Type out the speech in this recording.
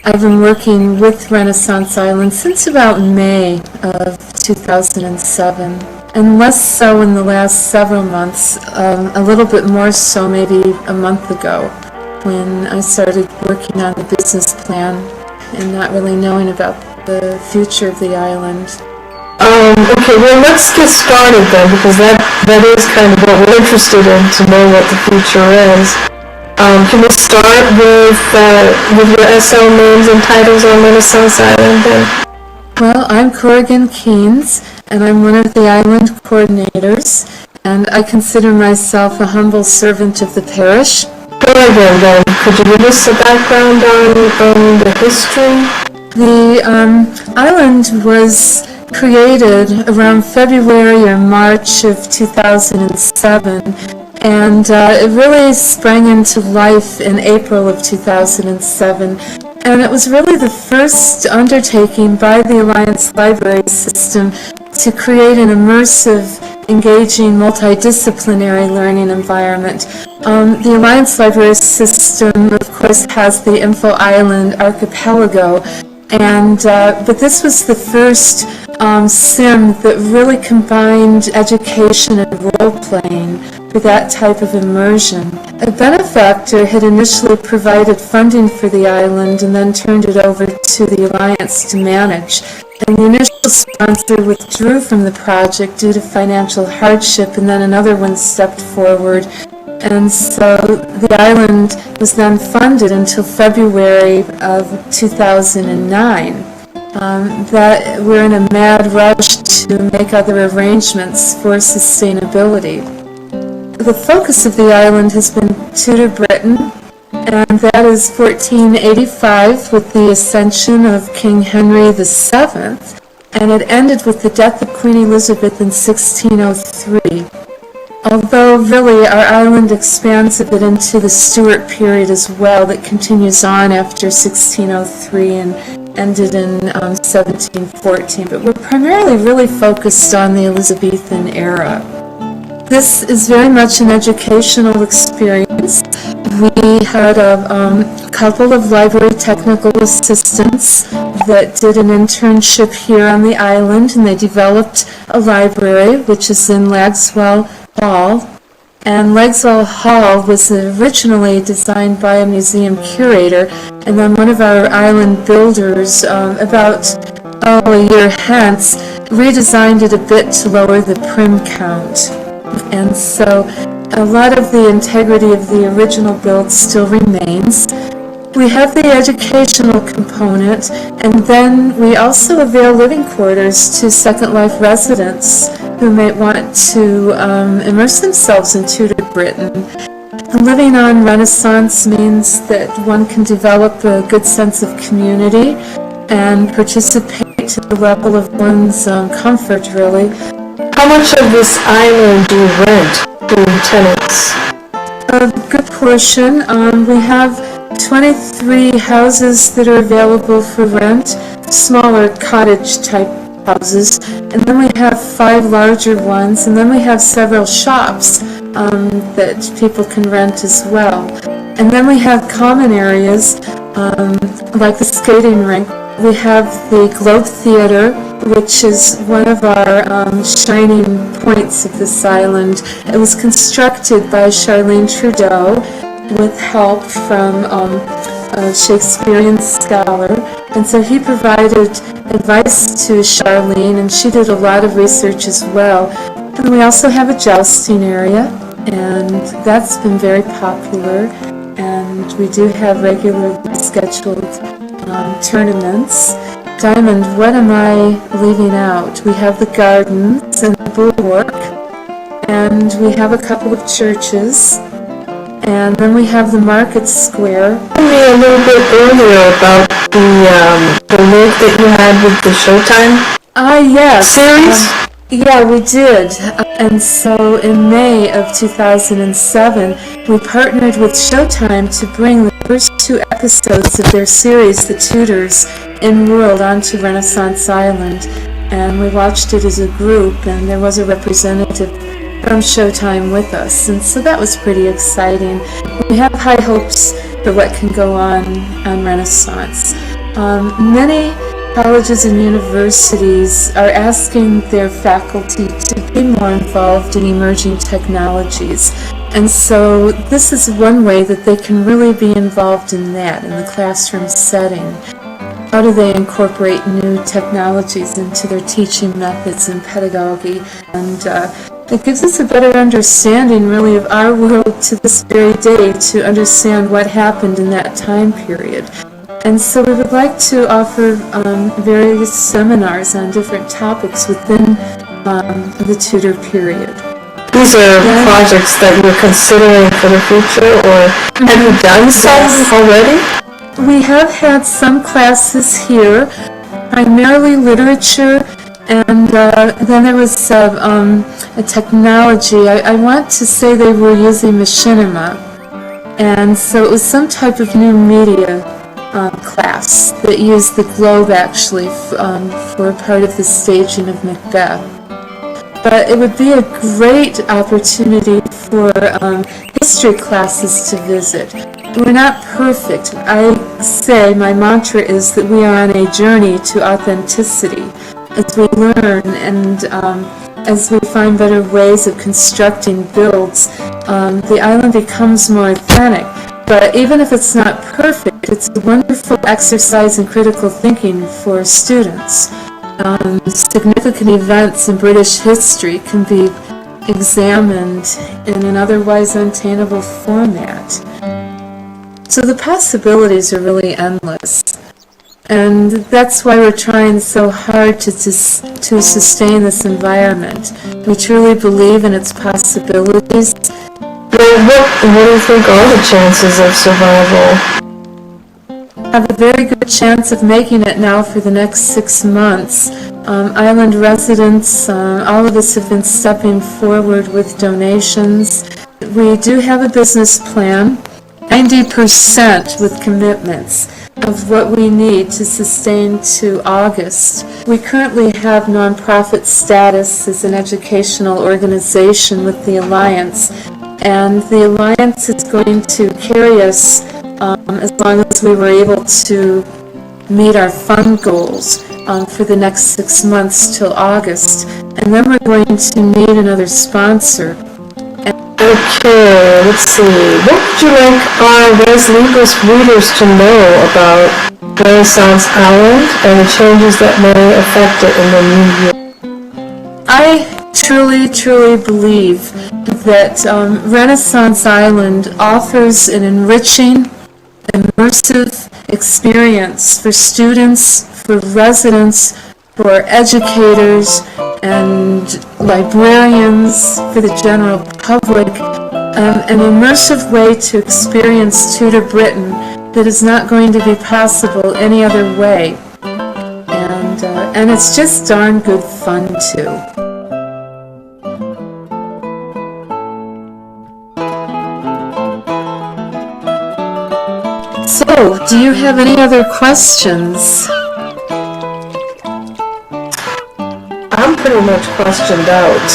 I've been working with Renaissance Island since about May of 2007, and less so in the last several months, a little bit more so maybe a month ago, when I started working on the business plan and not really knowing about the future of the island. Okay, well, let's get started then, because that is kind of what we're interested in, to know what the future is. Can we start with your SL names and titles on Renaissance Island then? Well, I'm Korrigan Keynes, and I'm one of the island coordinators, and I consider myself a humble servant of the parish. Korrigan, then, could you give us a background on the history? The island was created around February or March of 2007, and it really sprang into life in April of 2007. And it was really the first undertaking by the Alliance Library System to create an immersive, engaging, multidisciplinary learning environment. The Alliance Library System, of course, has the Info Island archipelago, but this was the first sim that really combined education and role-playing for that type of immersion. A benefactor had initially provided funding for the island and then turned it over to the Alliance to manage. And the initial sponsor withdrew from the project due to financial hardship, and then another one stepped forward. And so the island was then funded until February of 2009. That we're in a mad rush to make other arrangements for sustainability. The focus of the island has been Tudor Britain, and that is 1485 with the ascension of King Henry VII, and it ended with the death of Queen Elizabeth in 1603. Although really our island expands a bit into the Stuart period as well, that continues on after 1603 and ended in 1714, but we're primarily really focused on the Elizabethan era. This is very much an educational experience. We had a couple of library technical assistants that did an internship here on the island, and they developed a library, which is in Lagswell Hall. And Lagswell Hall was originally designed by a museum curator, and then one of our island builders, about a year hence, redesigned it a bit to lower the prim count. And so a lot of the integrity of the original build still remains. We have the educational component, and then we also avail living quarters to Second Life residents who may want to immerse themselves in Tudor Britain. Living on Renaissance means that one can develop a good sense of community and participate to the level of one's comfort, really. How much of this island do you rent to tenants? A good portion. We have 23 houses that are available for rent, smaller cottage-type houses, and then we have 5 larger ones, and then we have several shops that people can rent as well. And then we have common areas, like the skating rink. We have the Globe Theater, which is one of our shining points of this island. It was constructed by Charlene Trudeau with help from a Shakespearean scholar, and so he provided advice to Charlene, and she did a lot of research as well. And we also have a jousting area, and that's been very popular, and we do have regularly scheduled tournaments. Diamond, what am I leaving out? We have the gardens and the bulwark, and we have a couple of churches, and then we have the market square. Tell me a little bit earlier about the work that you had with the Showtime yes. series? Yeah, we did. And so in May of 2007, we partnered with Showtime to bring the first 2 episodes of their series, The Tudors, in World onto Renaissance Island. And we watched it as a group, and there was a representative from Showtime with us. And so that was pretty exciting. We have high hopes for what can go on Renaissance. Many colleges and universities are asking their faculty to be more involved in emerging technologies. And so this is one way that they can really be involved in that, in the classroom setting. How do they incorporate new technologies into their teaching methods and pedagogy? And it gives us a better understanding, really, of our world to this very day, to understand what happened in that time period. And so we would like to offer various seminars on different topics within the tutor period. These are projects that you're considering for the future, or have you done some already? We have had some classes here, primarily literature, and then there was a technology. I want to say they were using machinima, and so it was some type of new media class that used the globe actually for part of the staging of Macbeth. But it would be a great opportunity for history classes to visit. We're not perfect. I say my mantra is that we are on a journey to authenticity. As we learn and as we find better ways of constructing builds, the island becomes more authentic. But even if it's not perfect, it's a wonderful exercise in critical thinking for students. Significant events in British history can be examined in an otherwise unattainable format. So the possibilities are really endless. And that's why we're trying so hard to sustain this environment. We truly believe in its possibilities. Well, what do you think are the chances of survival? Have a very good chance of making it now for the next 6 months. Island residents, all of us have been stepping forward with donations. We do have a business plan, 90% with commitments of what we need to sustain to August. We currently have nonprofit status as an educational organization with the Alliance, and the Alliance is going to carry us as long as we were able to meet our fund goals for the next 6 months till August. And then we're going to need another sponsor. Okay, let's see. What would you like our RezLibris readers to know about Renaissance Island and the changes that may affect it in the new year? I truly believe that Renaissance Island offers an enriching, immersive experience for students, for residents, for educators, and librarians, for the general public, an immersive way to experience Tudor Britain that is not going to be possible any other way. And it's just darn good fun too. So, do you have any other questions? I'm pretty much questioned out.